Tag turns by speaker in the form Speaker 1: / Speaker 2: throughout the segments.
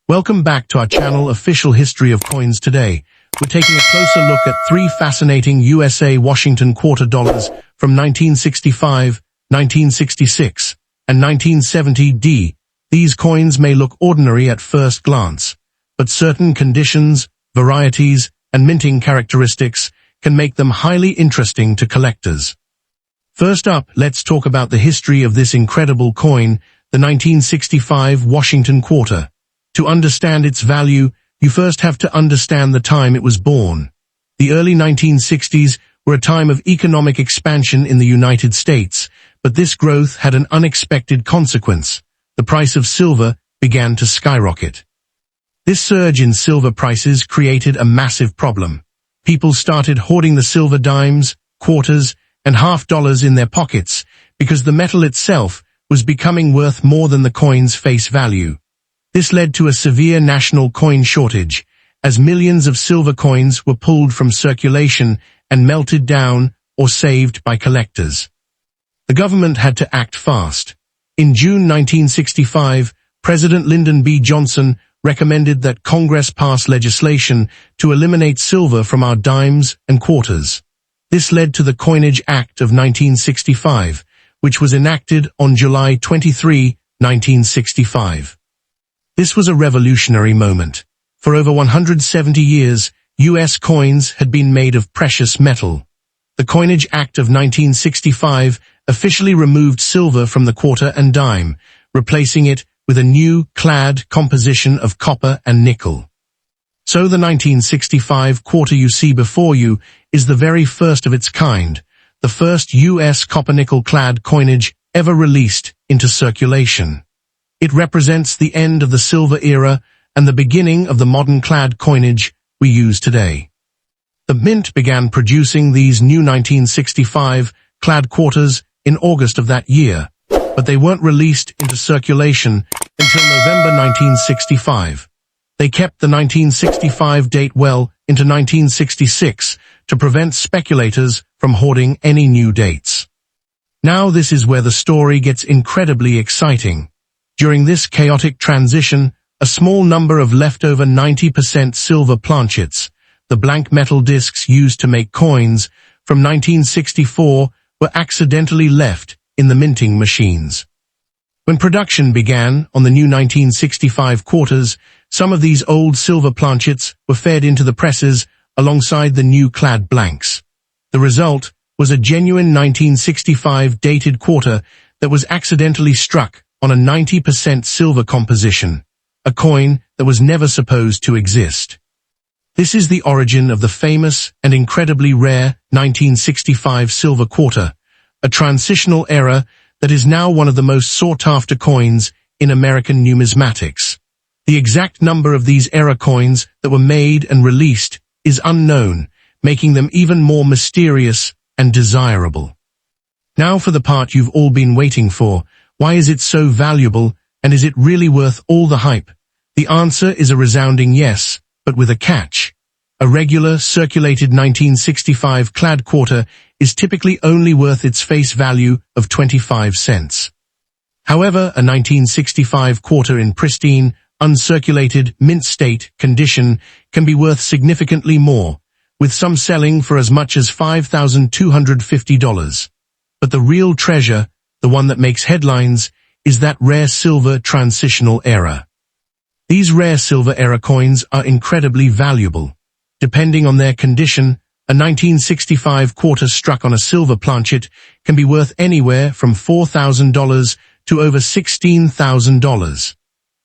Speaker 1: Welcome back to our channel Official History of Coins. Today, we're taking a closer look at three fascinating USA Washington quarter dollars from 1965, 1966, and 1970. These coins may look ordinary at first glance, but certain conditions, varieties, and minting characteristics can make them highly interesting to collectors. First up, let's talk about the history of this incredible coin, the 1965 Washington quarter. To understand its value, you first have to understand the time it was born. The early 1960s were a time of economic expansion in the United States, but this growth had an unexpected consequence. The price of silver began to skyrocket. This surge in silver prices created a massive problem. People started hoarding the silver dimes, quarters, and half dollars in their pockets because the metal itself was becoming worth more than the coin's face value. This led to a severe national coin shortage, as millions of silver coins were pulled from circulation and melted down or saved by collectors. The government had to act fast. In June 1965, President Lyndon B. Johnson recommended that Congress pass legislation to eliminate silver from our dimes and quarters. This led to the Coinage Act of 1965, which was enacted on July 23, 1965. This was a revolutionary moment. For over 170 years, U.S. coins had been made of precious metal. The Coinage Act of 1965 officially removed silver from the quarter and dime, replacing it with a new, clad composition of copper and nickel. So the 1965 quarter you see before you is the very first of its kind, the first U.S. copper-nickel clad coinage ever released into circulation. It represents the end of the silver era and the beginning of the modern clad coinage we use today. The mint began producing these new 1965 clad quarters in August of that year, but they weren't released into circulation until November 1965. They kept the 1965 date well into 1966 to prevent speculators from hoarding any new dates. Now this is where the story gets incredibly exciting. During this chaotic transition, a small number of leftover 90% silver planchets, the blank metal discs used to make coins, from 1964 were accidentally left in the minting machines. When production began on the new 1965 quarters, some of these old silver planchets were fed into the presses alongside the new clad blanks. The result was a genuine 1965 dated quarter that was accidentally struck on a 90% silver composition, a coin that was never supposed to exist. This is the origin of the famous and incredibly rare 1965 silver quarter, a transitional era that is now one of the most sought-after coins in American numismatics. The exact number of these era coins that were made and released is unknown, making them even more mysterious and desirable. Now for the part you've all been waiting for. Why is it so valuable, and is it really worth all the hype? The answer is a resounding yes, but with a catch. A regular, circulated 1965 clad quarter is typically only worth its face value of 25 cents. However, a 1965 quarter in pristine, uncirculated, mint state condition can be worth significantly more, with some selling for as much as $5,250. But the real treasure, the one that makes headlines, is that rare silver transitional era. These rare silver era coins are incredibly valuable. Depending on their condition, a 1965 quarter struck on a silver planchet can be worth anywhere from $4,000 to over $16,000.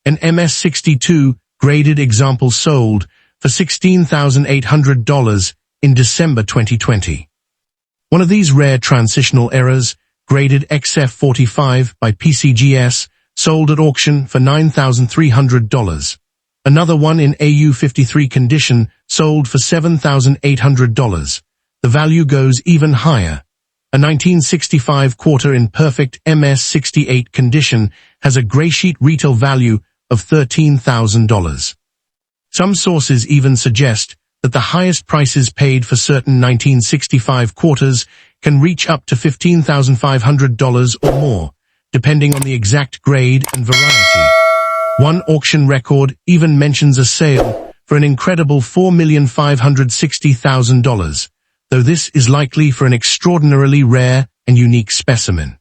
Speaker 1: An MS-62 graded example sold for $16,800 in December 2020. One of these rare transitional eras, graded XF45 by PCGS, sold at auction for $9,300. Another one in AU53 condition sold for $7,800. The value goes even higher. A 1965 quarter in perfect MS68 condition has a graysheet retail value of $13,000. Some sources even suggest that the highest prices paid for certain 1965 quarters can reach up to $15,500 or more, depending on the exact grade and variety. One auction record even mentions a sale for an incredible $4,560,000, though this is likely for an extraordinarily rare and unique specimen.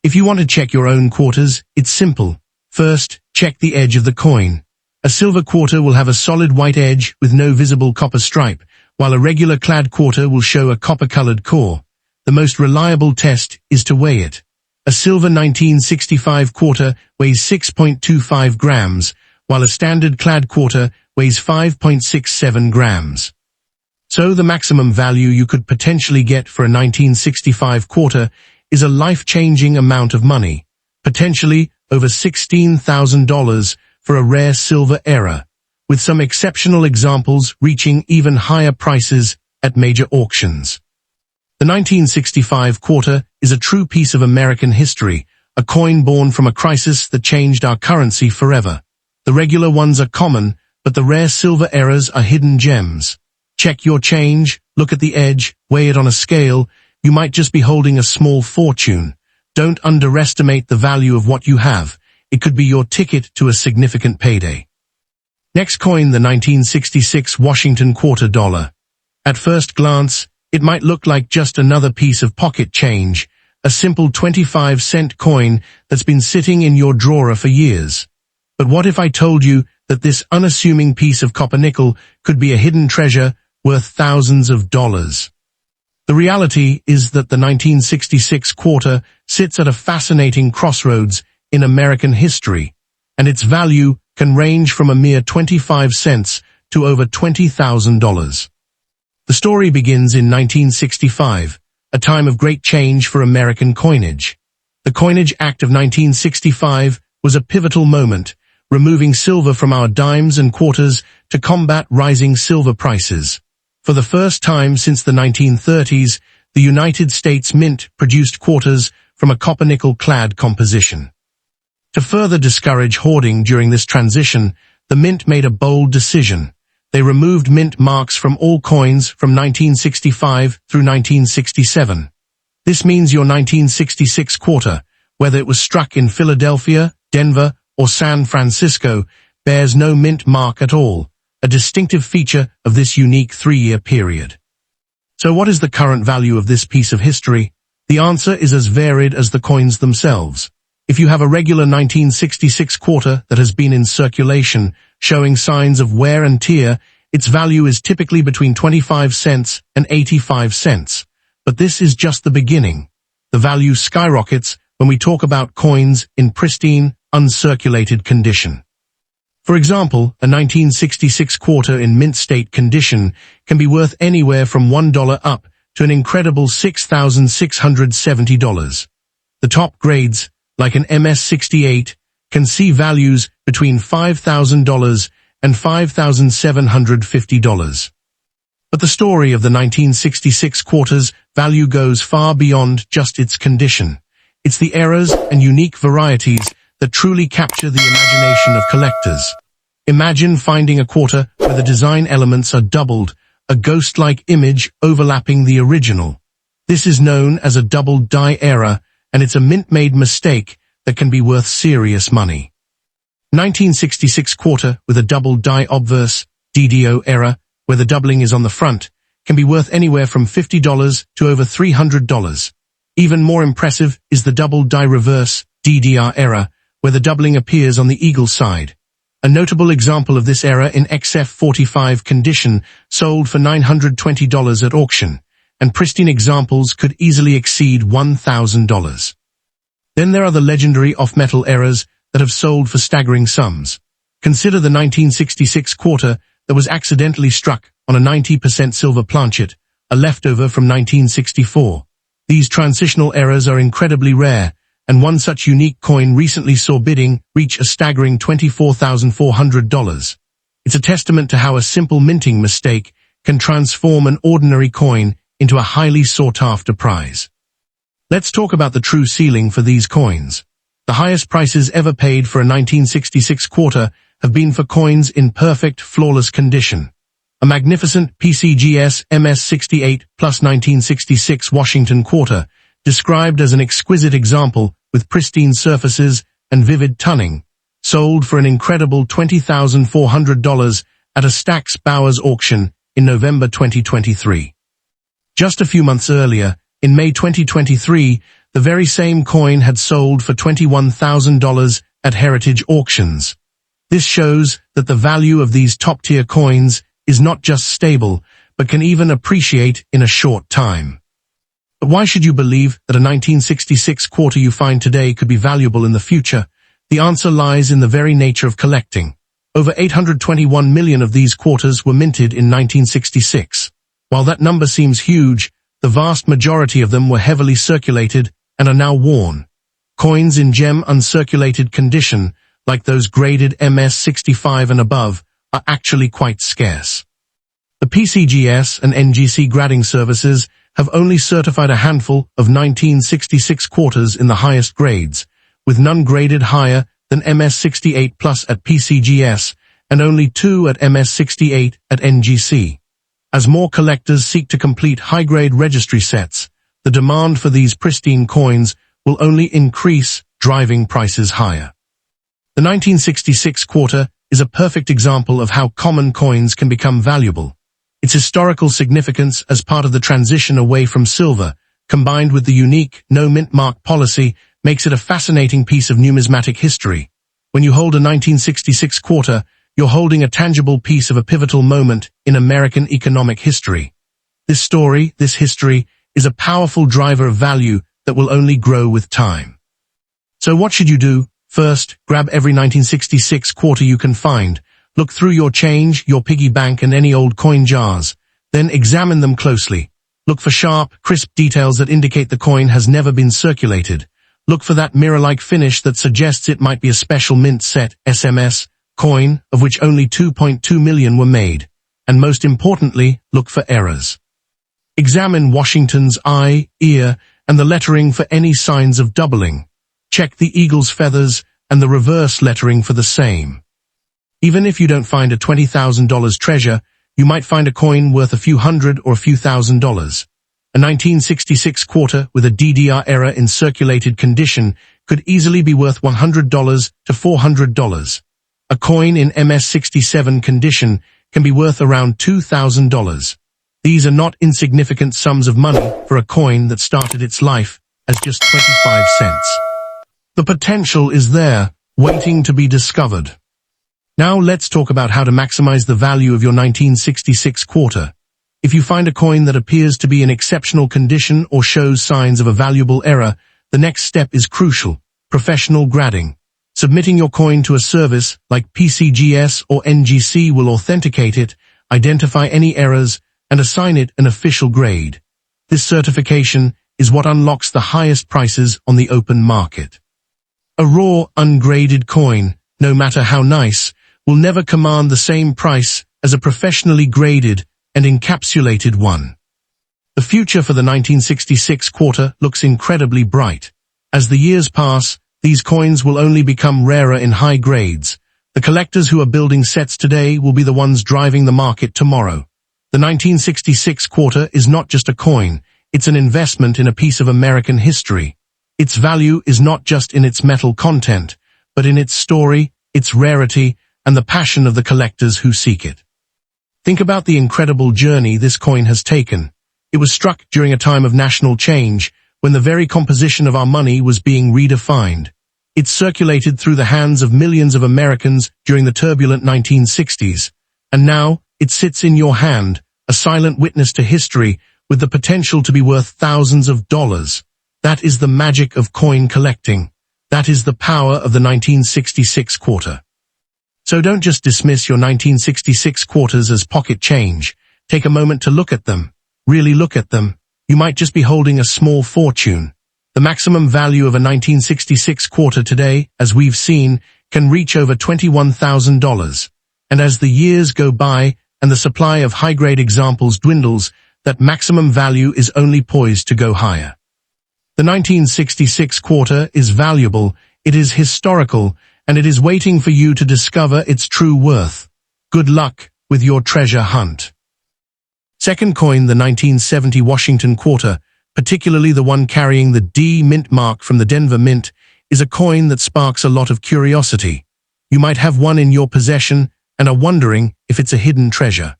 Speaker 1: If you want to check your own quarters, it's simple. First, check the edge of the coin. A silver quarter will have a solid white edge with no visible copper stripe, while a regular clad quarter will show a copper-colored core. The most reliable test is to weigh it. A silver 1965 quarter weighs 6.25 grams, while a standard clad quarter weighs 5.67 grams. So the maximum value you could potentially get for a 1965 quarter is a life-changing amount of money, potentially over $16,000 for a rare silver era, with some exceptional examples reaching even higher prices at major auctions. The 1965 quarter is a true piece of American history, a coin born from a crisis that changed our currency forever. The regular ones are common, but the rare silver eras are hidden gems. Check your change, look at the edge, weigh it on a scale. You might just be holding a small fortune. Don't underestimate the value of what you have. It could be your ticket to a significant payday. Next coin, the 1966 Washington quarter dollar. At first glance, it might look like just another piece of pocket change, a simple 25-cent coin that's been sitting in your drawer for years. But what if I told you that this unassuming piece of copper nickel could be a hidden treasure worth thousands of dollars? The reality is that the 1966 quarter sits at a fascinating crossroads in American history, and its value can range from a mere 25 cents to over $20,000. The story begins in 1965, a time of great change for American coinage. The Coinage Act of 1965 was a pivotal moment, removing silver from our dimes and quarters to combat rising silver prices. For the first time since the 1930s, the United States Mint produced quarters from a copper-nickel-clad composition. To further discourage hoarding during this transition, the Mint made a bold decision. They removed mint marks from all coins from 1965 through 1967. This means your 1966 quarter, whether it was struck in Philadelphia, Denver, or San Francisco, bears no mint mark at all, a distinctive feature of this unique 3-year period. So what is the current value of this piece of history? The answer is as varied as the coins themselves. If you have a regular 1966 quarter that has been in circulation, showing signs of wear and tear, its value is typically between 25 cents and 85 cents. But this is just the beginning. The value skyrockets when we talk about coins in pristine, uncirculated condition. For example, a 1966 quarter in mint state condition can be worth anywhere from $1 up to an incredible $6,670. The top grades, like an MS-68, can see values between $5,000 and $5,750. But the story of the 1966 quarter's value goes far beyond just its condition. It's the eras and unique varieties that truly capture the imagination of collectors. Imagine finding a quarter where the design elements are doubled, a ghost-like image overlapping the original. This is known as a double die era, and it's a mint-made mistake that can be worth serious money. 1966 quarter with a double die obverse, DDO era, where the doubling is on the front, can be worth anywhere from $50 to over $300. Even more impressive is the double die reverse, DDR era, where the doubling appears on the eagle side. A notable example of this era in XF45 condition sold for $920 at auction, and pristine examples could easily exceed $1,000. Then there are the legendary off-metal eras that have sold for staggering sums. Consider the 1966 quarter that was accidentally struck on a 90% silver planchet, a leftover from 1964. These transitional eras are incredibly rare, and one such unique coin recently saw bidding reach a staggering $24,400. It's a testament to how a simple minting mistake can transform an ordinary coin into a highly sought-after prize. Let's talk about the true ceiling for these coins. The highest prices ever paid for a 1966 quarter have been for coins in perfect, flawless condition. A magnificent PCGS MS-68 plus 1966 Washington quarter, described as an exquisite example with pristine surfaces and vivid tunning, sold for an incredible $20,400 at a Stack's Bowers auction in November 2023. Just a few months earlier, in May 2023, the very same coin had sold for $21,000 at Heritage auctions. This shows that the value of these top-tier coins is not just stable, but can even appreciate in a short time. But why should you believe that a 1966 quarter you find today could be valuable in the future? The answer lies in the very nature of collecting. Over 821 million of these quarters were minted in 1966. While that number seems huge, the vast majority of them were heavily circulated and are now worn. Coins in gem uncirculated condition, like those graded MS65 and above, are actually quite scarce. The PCGS and NGC grading services have only certified a handful of 1966 quarters in the highest grades, with none graded higher than MS68 plus at PCGS and only 2 at MS68 at NGC. As more collectors seek to complete high-grade registry sets, the demand for these pristine coins will only increase, driving prices higher. The 1966 quarter is a perfect example of how common coins can become valuable. Its historical significance as part of the transition away from silver, combined with the unique no-mint mark policy, makes it a fascinating piece of numismatic history. When you hold a 1966 quarter, you're holding a tangible piece of a pivotal moment in American economic history. This story, this history, is a powerful driver of value that will only grow with time. So what should you do? First, grab every 1966 quarter you can find. Look through your change, your piggy bank, and any old coin jars. Then examine them closely. Look for sharp, crisp details that indicate the coin has never been circulated. Look for that mirror-like finish that suggests it might be a special mint set, SMS, coin, of which only 2.2 million were made. And most importantly, look for errors. Examine Washington's eye, ear, and the lettering for any signs of doubling. Check the eagle's feathers and the reverse lettering for the same. Even if you don't find a $20,000 treasure, you might find a coin worth a few hundred or a few $1,000. A 1966 quarter with a DDR error in circulated condition could easily be worth $100 to $400. A coin in MS67 condition can be worth around $2,000. These are not insignificant sums of money for a coin that started its life as just 25 cents. The potential is there, waiting to be discovered. Now let's talk about how to maximize the value of your 1966 quarter. If you find a coin that appears to be in exceptional condition or shows signs of a valuable error, the next step is crucial: professional grading. Submitting your coin to a service like PCGS or NGC will authenticate it, identify any errors, and assign it an official grade. This certification is what unlocks the highest prices on the open market. A raw, ungraded coin, no matter how nice, will never command the same price as a professionally graded and encapsulated one. The future for the 1966 quarter looks incredibly bright. As the years pass, these coins will only become rarer in high grades. The collectors who are building sets today will be the ones driving the market tomorrow. The 1966 quarter is not just a coin, it's an investment in a piece of American history. Its value is not just in its metal content, but in its story, its rarity, and the passion of the collectors who seek it. Think about the incredible journey this coin has taken. It was struck during a time of national change, when the very composition of our money was being redefined. It circulated through the hands of millions of Americans during the turbulent 1960s. And now, it sits in your hand, a silent witness to history, with the potential to be worth thousands of dollars. That is the magic of coin collecting. That is the power of the 1966 quarter. So don't just dismiss your 1966 quarters as pocket change. Take a moment to look at them. Really look at them. You might just be holding a small fortune. The maximum value of a 1966 quarter today, as we've seen, can reach over $21,000. And as the years go by and the supply of high-grade examples dwindles, that maximum value is only poised to go higher. The 1966 quarter is valuable, it is historical, and it is waiting for you to discover its true worth. Good luck with your treasure hunt. Second coin, the 1970 Washington quarter, particularly the one carrying the D mint mark from the Denver Mint, is a coin that sparks a lot of curiosity. You might have one in your possession and are wondering if it's a hidden treasure.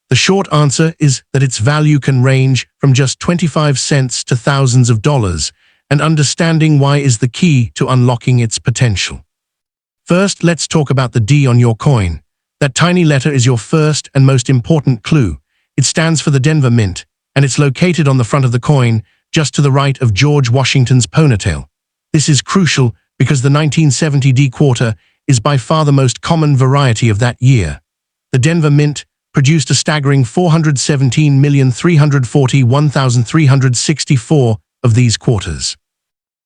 Speaker 1: The short answer is that its value can range from just 25 cents to thousands of dollars, and understanding why is the key to unlocking its potential. First, let's talk about the D on your coin. That tiny letter is your first and most important clue. It stands for the Denver Mint, and it's located on the front of the coin, just to the right of George Washington's ponytail. This is crucial because the 1970 D quarter is by far the most common variety of that year. The Denver Mint produced a staggering 417,341,364 of these quarters.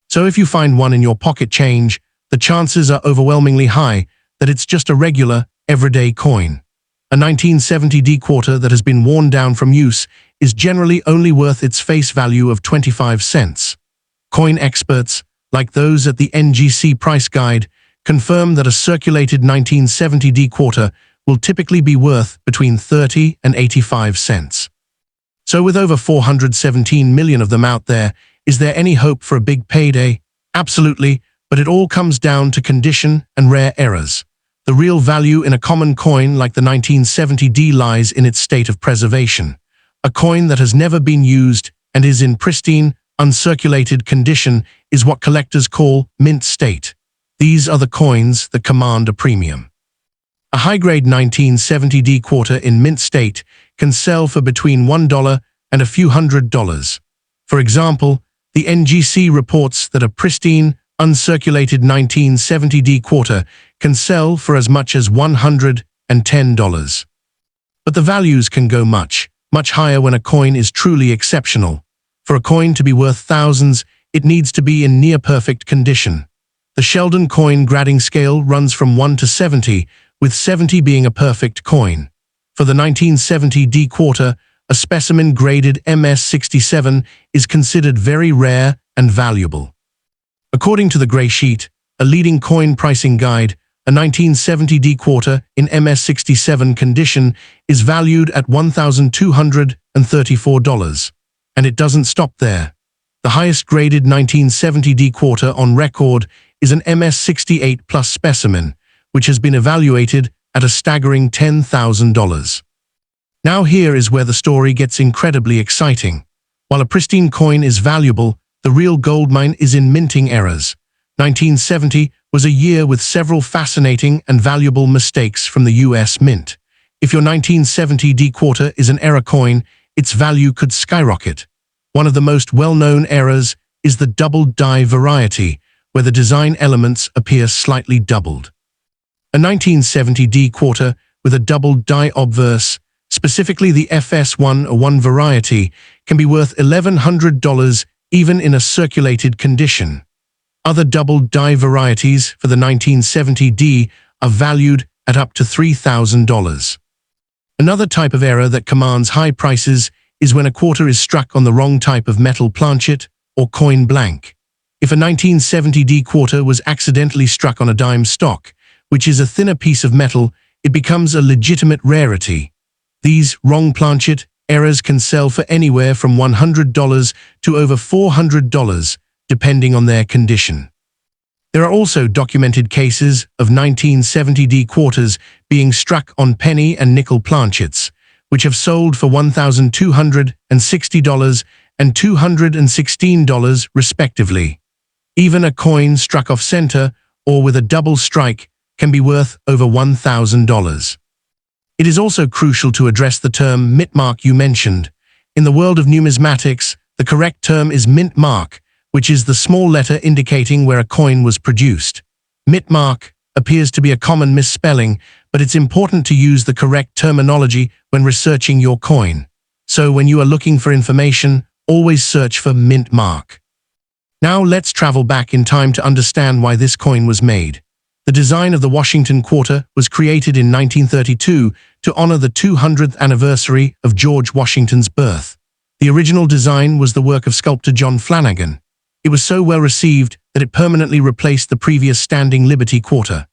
Speaker 1: So if you find one in your pocket change, the chances are overwhelmingly high that it's just a regular, everyday coin. A 1970 D quarter that has been worn down from use is generally only worth its face value of 25 cents. Coin experts, like those at the NGC Price Guide, confirm that a circulated 1970 D quarter will typically be worth between 30 and 85 cents. So with over 417 million of them out there, is there any hope for a big payday? Absolutely, but it all comes down to condition and rare errors. The real value in a common coin like the 1970 D lies in its state of preservation. A coin that has never been used and is in pristine, uncirculated condition is what collectors call mint state. These are the coins that command a premium. A high-grade 1970 D quarter in mint state can sell for between $1 and a few $100s. For example, the NGC reports that a pristine, uncirculated 1970 D quarter can sell for as much as $110. But the values can go much higher when a coin is truly exceptional. For a coin to be worth thousands, it needs to be in near-perfect condition. The Sheldon coin grading scale runs from 1 to 70, with 70 being a perfect coin. For the 1970 D quarter, a specimen graded MS67 is considered very rare and valuable. According to the Gray Sheet, a leading coin pricing guide, a 1970 D quarter in MS67 condition is valued at $1,234. And it doesn't stop there. The highest graded 1970 D quarter on record is an MS68 Plus specimen, which has been evaluated at a staggering $10,000. Now here is where the story gets incredibly exciting. While a pristine coin is valuable, the real goldmine is in minting errors. 1970 was a year with several fascinating and valuable mistakes from the US Mint. If your 1970 D quarter is an error coin, its value could skyrocket. One of the most well-known errors is the doubled die variety, where the design elements appear slightly doubled. A 1970 D quarter with a doubled die obverse, specifically the FS101 variety, can be worth $1,100 even in a circulated condition. Other doubled die varieties for the 1970 D are valued at up to $3,000. Another type of error that commands high prices is when a quarter is struck on the wrong type of metal planchet or coin blank. If a 1970 D quarter was accidentally struck on a dime stock, which is a thinner piece of metal, it becomes a legitimate rarity. These wrong planchet errors can sell for anywhere from $100 to over $400, depending on their condition. There are also documented cases of 1970 D quarters being struck on penny and nickel planchets, which have sold for $1,260 and $216 respectively. Even a coin struck off center or with a double strike can be worth over $1,000. It is also crucial to address the term mint mark you mentioned. In the world of numismatics, the correct term is mint mark, which is the small letter indicating where a coin was produced. Mint mark appears to be a common misspelling, but it's important to use the correct terminology when researching your coin. So when you are looking for information, always search for mint mark. Now let's travel back in time to understand why this coin was made. The design of the Washington quarter was created in 1932 to honor the 200th anniversary of George Washington's birth. The original design was the work of sculptor John Flanagan. It was so well received that it permanently replaced the previous standing Liberty quarter.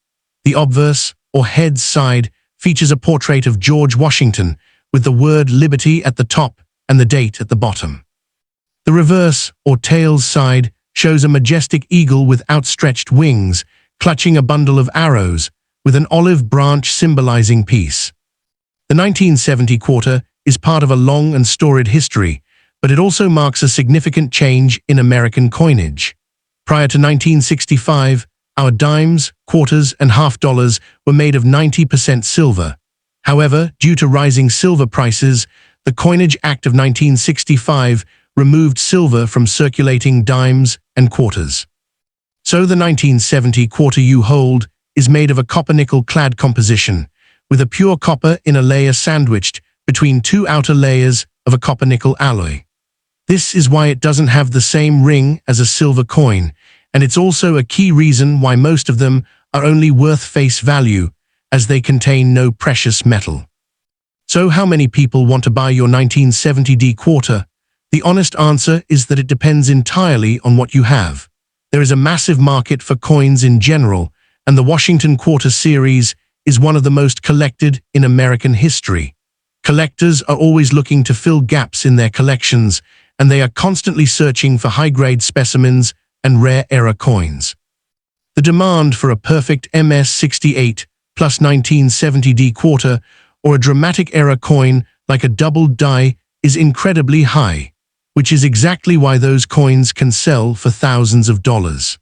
Speaker 1: The obverse, or head's side, features a portrait of George Washington, with the word Liberty at the top and the date at the bottom. The reverse, or tail's side, shows a majestic eagle with outstretched wings, clutching a bundle of arrows, with an olive branch symbolizing peace. The 1970 quarter is part of a long and storied history, but it also marks a significant change in American coinage. Prior to 1965, our dimes, quarters, and half dollars were made of 90% silver. However, due to rising silver prices, the Coinage Act of 1965 removed silver from circulating dimes and quarters. So the 1970 quarter you hold is made of a copper-nickel-clad composition, with a pure copper inner layer sandwiched between two outer layers of a copper-nickel alloy. This is why it doesn't have the same ring as a silver coin, and it's also a key reason why most of them are only worth face value, as they contain no precious metal. So how many people want to buy your 1970D quarter? The honest answer is that it depends entirely on what you have. There is a massive market for coins in general, and the Washington Quarter series is one of the most collected in American history. Collectors are always looking to fill gaps in their collections, and they are constantly searching for high-grade specimens and rare-era coins. The demand for a perfect MS-68 plus 1970D quarter or a dramatic era coin like a double die is incredibly high, which is exactly why those coins can sell for thousands of dollars.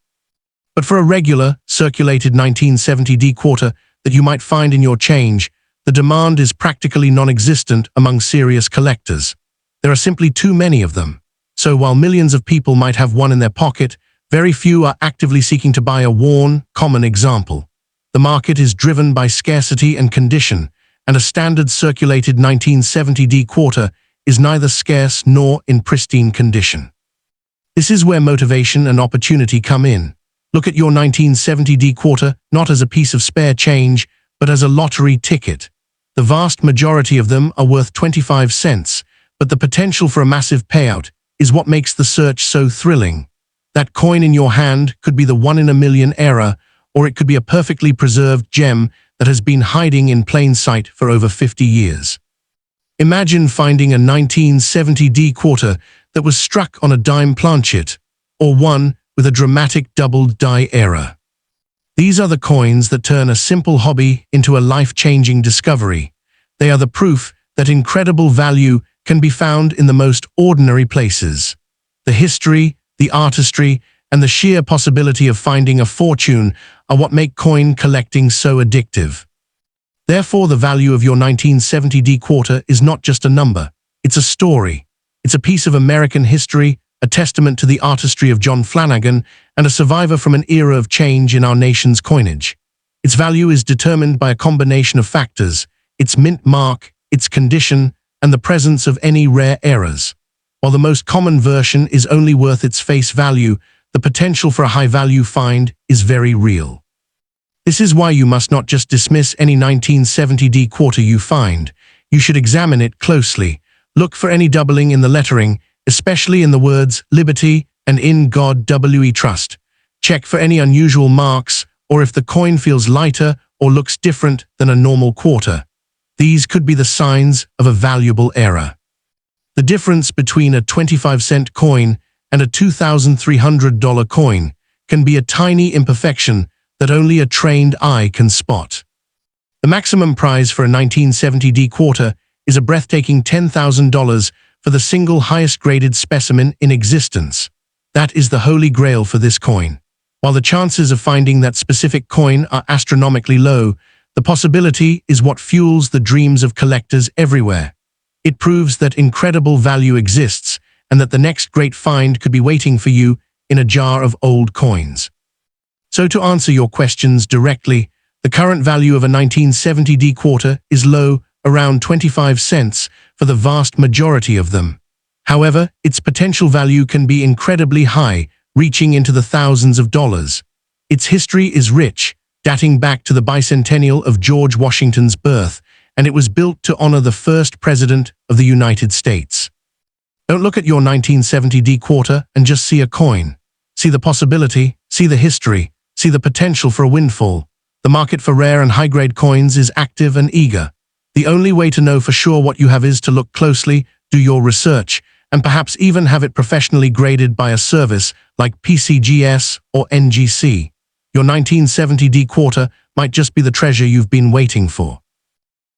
Speaker 1: But for a regular, circulated 1970D quarter that you might find in your change, the demand is practically non-existent among serious collectors. There are simply too many of them. So while millions of people might have one in their pocket, very few are actively seeking to buy a worn, common example. The market is driven by scarcity and condition, and a standard circulated 1970D quarter is neither scarce nor in pristine condition. This is where motivation and opportunity come in. Look at your 1970D quarter not as a piece of spare change, but as a lottery ticket. The vast majority of them are worth 25 cents, but the potential for a massive payout is what makes the search so thrilling. That coin in your hand could be the one-in-a-million era, or it could be a perfectly preserved gem that has been hiding in plain sight for over 50 years. Imagine finding a 1970D quarter that was struck on a dime planchet, or one with a dramatic double die era. These are the coins that turn a simple hobby into a life-changing discovery. They are the proof that incredible value can be found in the most ordinary places. The history, the artistry, and the sheer possibility of finding a fortune are what make coin collecting so addictive. Therefore, the value of your 1970D quarter is not just a number, it's a story. It's a piece of American history, a testament to the artistry of John Flanagan, and a survivor from an era of change in our nation's coinage. Its value is determined by a combination of factors: its mint mark, its condition, and the presence of any rare errors. While the most common version is only worth its face value, the potential for a high-value find is very real. This is why you must not just dismiss any 1970D quarter you find. You should examine it closely. Look for any doubling in the lettering, especially in the words Liberty and In God We Trust. Check for any unusual marks, or if the coin feels lighter or looks different than a normal quarter. These could be the signs of a valuable error. The difference between a 25-cent coin and a $2,300 coin can be a tiny imperfection that only a trained eye can spot. The maximum prize for a 1970D quarter is a breathtaking $10,000 for the single highest-graded specimen in existence. That is the holy grail for this coin. While the chances of finding that specific coin are astronomically low, the possibility is what fuels the dreams of collectors everywhere. It proves that incredible value exists and that the next great find could be waiting for you in a jar of old coins. So to answer your questions directly, the current value of a 1970D quarter is low, around 25 cents, for the vast majority of them. However, its potential value can be incredibly high, reaching into the thousands of dollars. Its history is rich, dating back to the bicentennial of George Washington's birth, and it was built to honor the first president of the United States. Don't look at your 1970D quarter and just see a coin. See the possibility, see the history, see the potential for a windfall. The market for rare and high-grade coins is active and eager. The only way to know for sure what you have is to look closely, do your research, and perhaps even have it professionally graded by a service like PCGS or NGC. Your 1970D quarter might just be the treasure you've been waiting for.